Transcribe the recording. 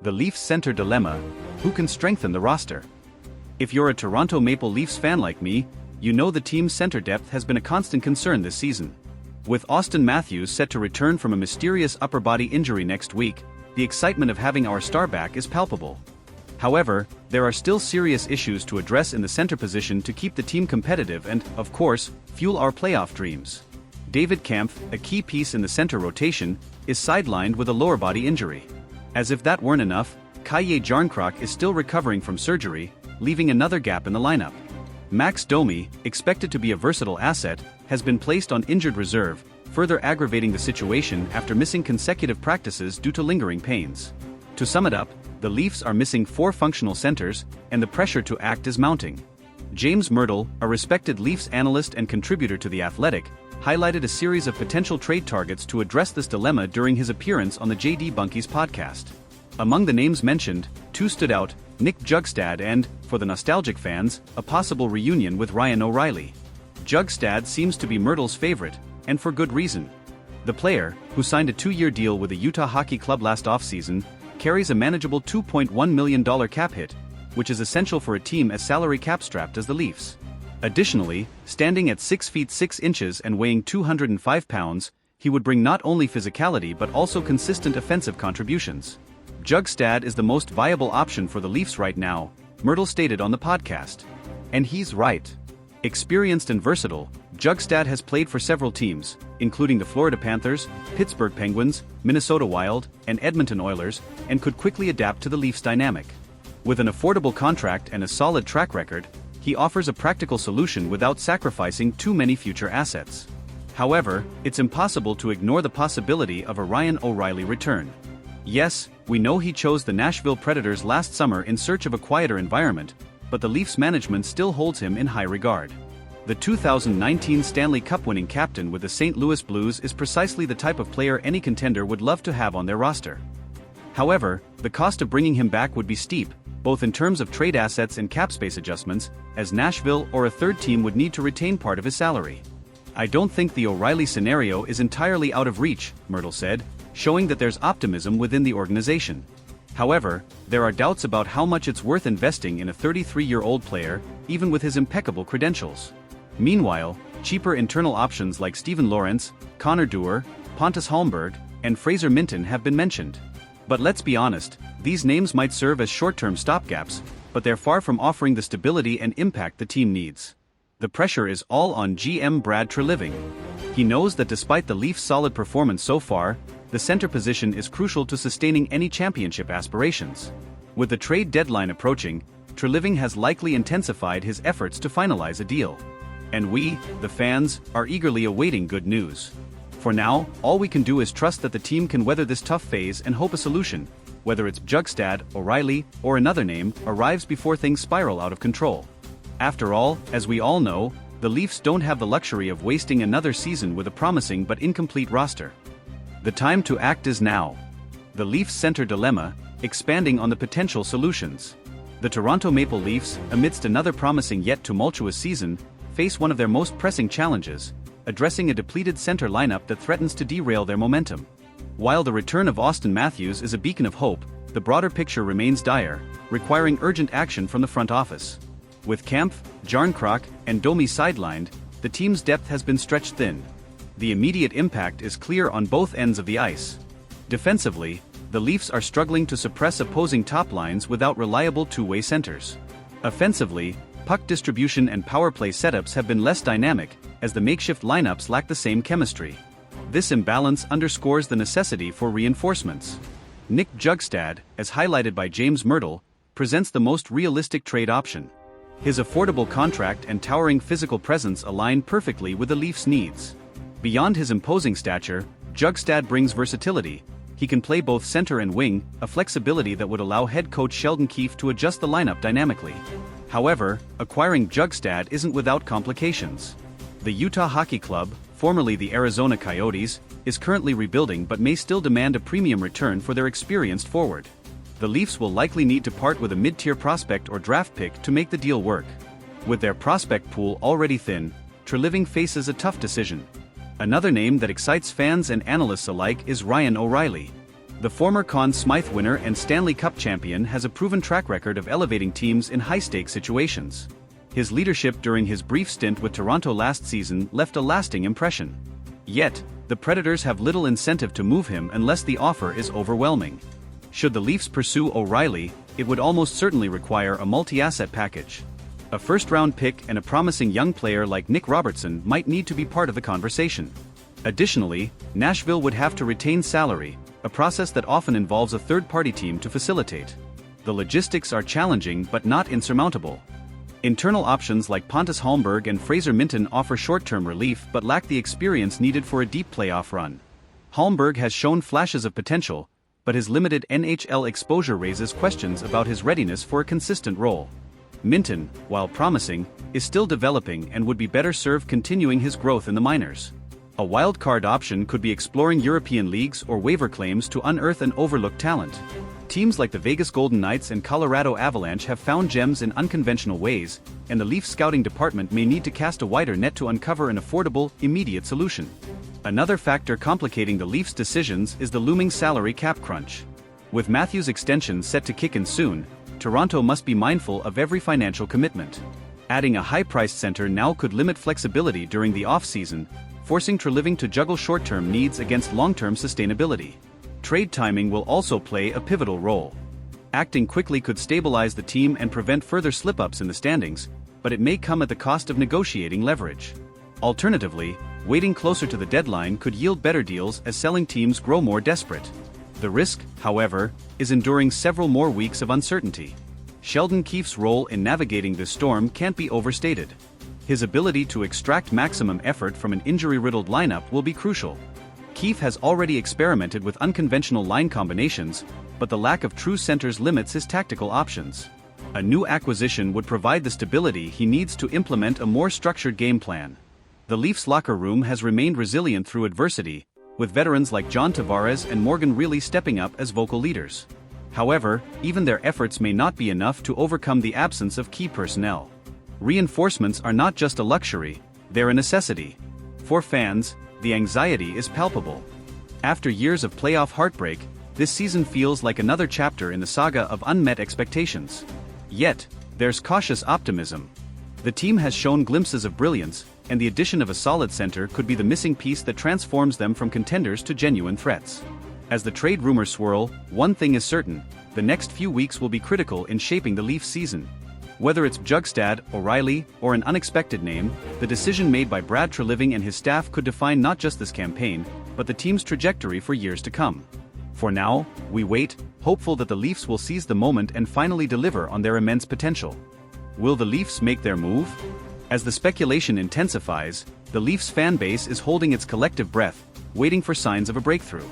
The Leafs center dilemma: who can strengthen the roster? If you're a Toronto Maple Leafs fan like me, you know the team's center depth has been a constant concern this season. With Auston Matthews set to return from a mysterious upper body injury next week, the excitement of having our star back is palpable. However, there are still serious issues to address in the center position to keep the team competitive and, of course, fuel our playoff dreams. David Kampf, a key piece in the center rotation, is sidelined with a lower body injury. As if that weren't enough, Kalle Jarnkrok is still recovering from surgery, leaving another gap in the lineup. Max Domi, expected to be a versatile asset, has been placed on injured reserve, further aggravating the situation after missing consecutive practices due to lingering pains. To sum it up, the Leafs are missing 4 functional centers, and the pressure to act is mounting. James Mirtle, a respected Leafs analyst and contributor to The Athletic, highlighted a series of potential trade targets to address this dilemma during his appearance on the JD Bunkies podcast. Among the names mentioned, 2 stood out: Nick Jugstad and, for the nostalgic fans, a possible reunion with Ryan O'Reilly. Jugstad seems to be Mirtle's favorite, and for good reason. The player, who signed a 2-year deal with the Utah Hockey Club last offseason, carries a manageable $2.1 million cap hit, which is essential for a team as salary cap-strapped as the Leafs. Additionally, standing at 6 feet 6 inches and weighing 205 pounds, he would bring not only physicality but also consistent offensive contributions. Jugstad is the most viable option for the Leafs right now, Mirtle stated on the podcast. And he's right. Experienced and versatile, Jugstad has played for several teams, including the Florida Panthers, Pittsburgh Penguins, Minnesota Wild, and Edmonton Oilers, and could quickly adapt to the Leafs' dynamic. With an affordable contract and a solid track record, he offers a practical solution without sacrificing too many future assets. However, it's impossible to ignore the possibility of a Ryan O'Reilly return. Yes, we know he chose the Nashville Predators last summer in search of a quieter environment, but the Leafs management still holds him in high regard. The 2019 Stanley Cup winning captain with the St. Louis Blues is precisely the type of player any contender would love to have on their roster. However, the cost of bringing him back would be steep, both in terms of trade assets and cap space adjustments, as Nashville or a third team would need to retain part of his salary. I don't think the O'Reilly scenario is entirely out of reach, Mirtle said, showing that there's optimism within the organization. However, there are doubts about how much it's worth investing in a 33-year-old player, even with his impeccable credentials. Meanwhile, cheaper internal options like Steven Lorentz, Connor Dewar, Pontus Holmberg, and Fraser Minton have been mentioned. But let's be honest, these names might serve as short-term stopgaps, but they're far from offering the stability and impact the team needs. The pressure is all on GM Brad Treliving. He knows that despite the Leafs' solid performance so far, the center position is crucial to sustaining any championship aspirations. With the trade deadline approaching, Treliving has likely intensified his efforts to finalize a deal. And we, the fans, are eagerly awaiting good news. For now, all we can do is trust that the team can weather this tough phase and hope a solution, whether it's Jugstad, O'Reilly, or another name, arrives before things spiral out of control. After all, as we all know, the Leafs don't have the luxury of wasting another season with a promising but incomplete roster. The time to act is now. The Leafs center dilemma, expanding on the potential solutions. The Toronto Maple Leafs, amidst another promising yet tumultuous season, face one of their most pressing challenges: addressing a depleted center lineup that threatens to derail their momentum. While the return of Auston Matthews is a beacon of hope, the broader picture remains dire, requiring urgent action from the front office. With Kampf, Jarnkrok, and Domi sidelined, the team's depth has been stretched thin. The immediate impact is clear on both ends of the ice. Defensively, the Leafs are struggling to suppress opposing top lines without reliable two-way centers. Offensively, puck distribution and power play setups have been less dynamic, as the makeshift lineups lack the same chemistry. This imbalance underscores the necessity for reinforcements. Nick Jugstad, as highlighted by James Mirtle, presents the most realistic trade option. His affordable contract and towering physical presence align perfectly with the Leafs' needs. Beyond his imposing stature, Jugstad brings versatility. He can play both center and wing, a flexibility that would allow head coach Sheldon Keefe to adjust the lineup dynamically. However, acquiring Jugstad isn't without complications. The Utah Hockey Club, formerly the Arizona Coyotes, is currently rebuilding but may still demand a premium return for their experienced forward. The Leafs will likely need to part with a mid-tier prospect or draft pick to make the deal work. With their prospect pool already thin, Treliving faces a tough decision. Another name that excites fans and analysts alike is Ryan O'Reilly. The former Conn Smythe winner and Stanley Cup champion has a proven track record of elevating teams in high-stakes situations. His leadership during his brief stint with Toronto last season left a lasting impression. Yet, the Predators have little incentive to move him unless the offer is overwhelming. Should the Leafs pursue O'Reilly, it would almost certainly require a multi-asset package. A first-round pick and a promising young player like Nick Robertson might need to be part of the conversation. Additionally, Nashville would have to retain salary, a process that often involves a third-party team to facilitate. The logistics are challenging but not insurmountable. Internal options like Pontus Holmberg and Fraser Minten offer short-term relief but lack the experience needed for a deep playoff run. Holmberg has shown flashes of potential, but his limited NHL exposure raises questions about his readiness for a consistent role. Minten, while promising, is still developing and would be better served continuing his growth in the minors. A wild-card option could be exploring European leagues or waiver claims to unearth an overlooked talent. Teams like the Vegas Golden Knights and Colorado Avalanche have found gems in unconventional ways, and the Leafs scouting department may need to cast a wider net to uncover an affordable, immediate solution. Another factor complicating the Leafs' decisions is the looming salary cap crunch. With Matthews' extension set to kick in soon, Toronto must be mindful of every financial commitment. Adding a high-priced center now could limit flexibility during the off-season, forcing Treliving to juggle short-term needs against long-term sustainability. Trade timing will also play a pivotal role. Acting quickly could stabilize the team and prevent further slip-ups in the standings, but it may come at the cost of negotiating leverage. Alternatively, waiting closer to the deadline could yield better deals as selling teams grow more desperate. The risk, however, is enduring several more weeks of uncertainty. Sheldon Keefe's role in navigating this storm can't be overstated. His ability to extract maximum effort from an injury-riddled lineup will be crucial. Keefe has already experimented with unconventional line combinations, but the lack of true centers limits his tactical options. A new acquisition would provide the stability he needs to implement a more structured game plan. The Leafs locker room has remained resilient through adversity, with veterans like John Tavares and Morgan Rielly stepping up as vocal leaders. However, even their efforts may not be enough to overcome the absence of key personnel. Reinforcements are not just a luxury, they're a necessity. For fans, the anxiety is palpable. After years of playoff heartbreak, this season feels like another chapter in the saga of unmet expectations. Yet, there's cautious optimism. The team has shown glimpses of brilliance, and the addition of a solid center could be the missing piece that transforms them from contenders to genuine threats. As the trade rumors swirl, one thing is certain: the next few weeks will be critical in shaping the Leafs season. Whether it's Bjugstad, O'Reilly, or an unexpected name, the decision made by Brad Treliving and his staff could define not just this campaign, but the team's trajectory for years to come. For now, we wait, hopeful that the Leafs will seize the moment and finally deliver on their immense potential. Will the Leafs make their move? As the speculation intensifies, the Leafs fan base is holding its collective breath, waiting for signs of a breakthrough.